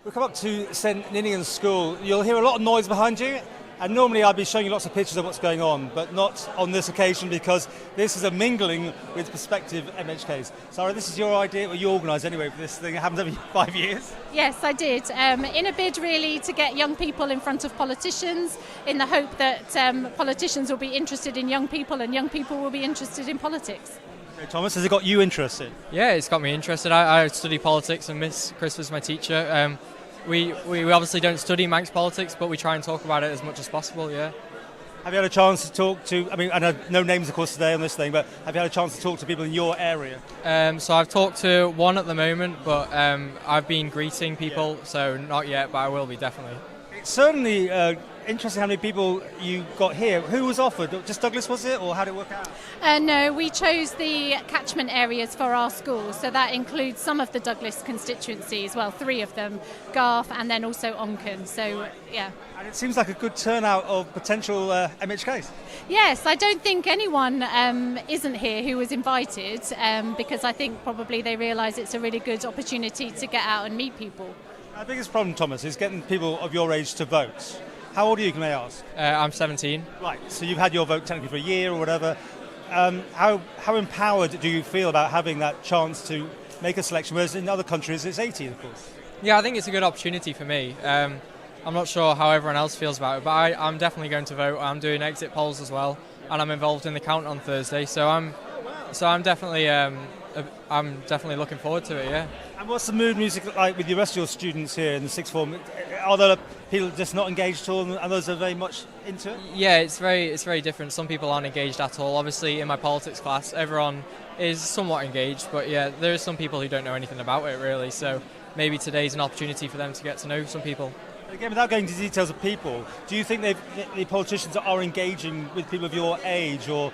We'll come up to St Ninian School. You'll hear a lot of noise behind you, and normally I'd be showing you lots of pictures of what's going on, but not on this occasion because this is a mingling with prospective MHKs. Sarah, this is your idea, or you organised anyway for this thing. It happens every 5 years. Yes, I did. In a bid really to get young people in front of politicians, in the hope that politicians will be interested in young people and young people will be interested in politics. Okay, Thomas, has it got you interested? Yeah, it's got me interested. I study politics and Miss Chris was my teacher. We obviously don't study Manx politics, but we try and talk about it as much as possible, yeah. Have you had a chance to talk to, I know no names of course today on this thing, but have you had a chance to talk to people in your area? So I've talked to one at the moment, but I've been greeting people, so not yet, but I will be definitely. It's certainly interesting how many people you got here. Who was offered? Just Douglas, was it, or how did it work out? No, we chose the catchment areas for our school, so that includes some of the Douglas constituencies, well, 3 of them, Garth and then also Onken, so yeah. And it seems like a good turnout of potential MHKs. Yes, I don't think anyone isn't here who was invited, because I think probably they realise it's a really good opportunity to get out and meet people. Our biggest problem, Thomas, is getting people of your age to vote. How old are you, can I ask? I'm 17. Right, so you've had your vote technically for a year or whatever. How empowered do you feel about having that chance to make a selection, whereas in other countries it's 18, of course? Yeah, I think it's a good opportunity for me. I'm not sure how everyone else feels about it, but I'm definitely going to vote. I'm doing exit polls as well, and I'm involved in the count on Thursday, so I'm definitely looking forward to it, yeah. And what's the mood music like with the rest of your students here in the sixth form? Are there people just not engaged at all and others are very much into it? Yeah, it's very different. Some people aren't engaged at all. Obviously, in my politics class, everyone is somewhat engaged, but yeah, there are some people who don't know anything about it really, so maybe today's an opportunity for them to get to know some people. Again, without going into details of people, do you think the politicians are engaging with people of your age, or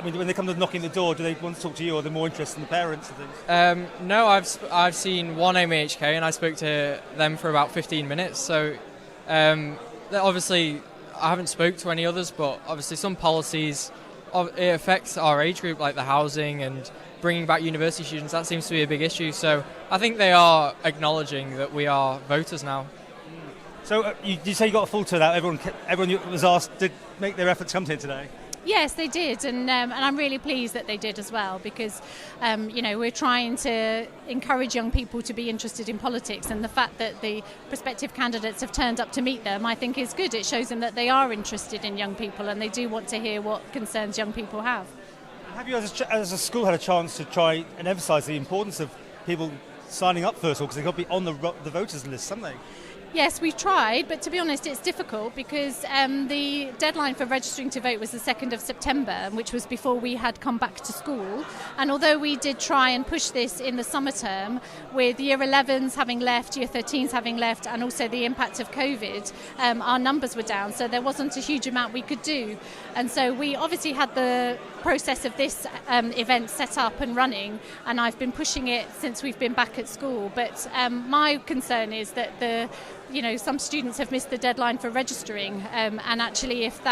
when they come to knocking the door, do they want to talk to you, or are they more interested in the parents and things? No, I've seen one MHK and I spoke to them for about 15 minutes. So obviously I haven't spoke to any others, but obviously some policies it affects our age group, like the housing and bringing back university students. That seems to be a big issue. So I think they are acknowledging that we are voters now. So you say you got a full turnout. Everyone who was asked did make their efforts come here today. Yes, they did, and I'm really pleased that they did as well, because we're trying to encourage young people to be interested in politics, and the fact that the prospective candidates have turned up to meet them, I think is good. It shows them that they are interested in young people and they do want to hear what concerns young people have. Have you as a school had a chance to try and emphasise the importance of people signing up first of all, because they've got to be on the voters list, haven't they? Yes, we've tried, but to be honest, it's difficult because the deadline for registering to vote was the 2nd of September, which was before we had come back to school. And although we did try and push this in the summer term, with Year 11s having left, Year 13s having left, and also the impact of COVID, our numbers were down, so there wasn't a huge amount we could do. And so we obviously had the process of this event set up and running, and I've been pushing it since we've been back at school. But my concern is that some students have missed the deadline for registering, and actually if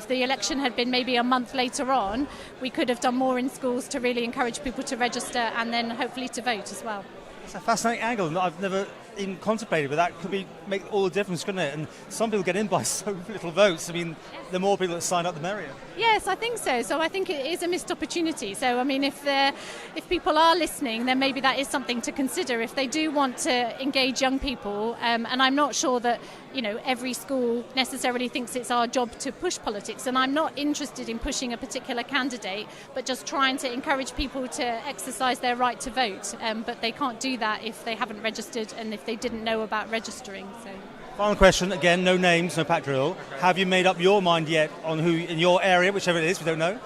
the election had been maybe a month later on, we could have done more in schools to really encourage people to register and then hopefully to vote as well. It's a fascinating angle that I've never even contemplated, but that could make all the difference, couldn't it? And some people get in by so little votes. The more people that sign up, the merrier. Yes, I think so. So I think it is a missed opportunity. So if people are listening, then maybe that is something to consider if they do want to engage young people. And I'm not sure that every school necessarily thinks it's our job to push politics. And I'm not interested in pushing a particular candidate, but just trying to encourage people to exercise their right to vote. But they can't do that if they haven't registered and if they didn't know about registering. So. Final question, again, no names, no pack drill. Have you made up your mind yet on who in your area, whichever it is, we don't know,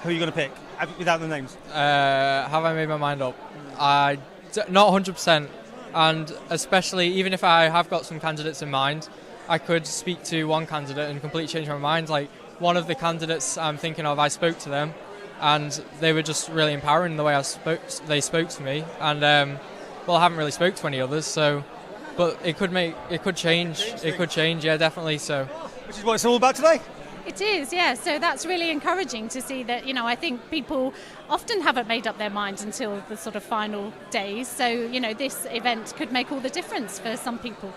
who are you going to pick without the names? Have I made my mind up? Not 100%, and especially even if I have got some candidates in mind, I could speak to one candidate and completely change my mind. Like one of the candidates I'm thinking of, I spoke to them and they were just really empowering the way they spoke to me, and I haven't really spoke to any others, so but it could change, yeah, definitely. So which is what it's all about today. It is, yeah. So that's really encouraging to see that, I think people often haven't made up their minds until the sort of final days. So, this event could make all the difference for some people.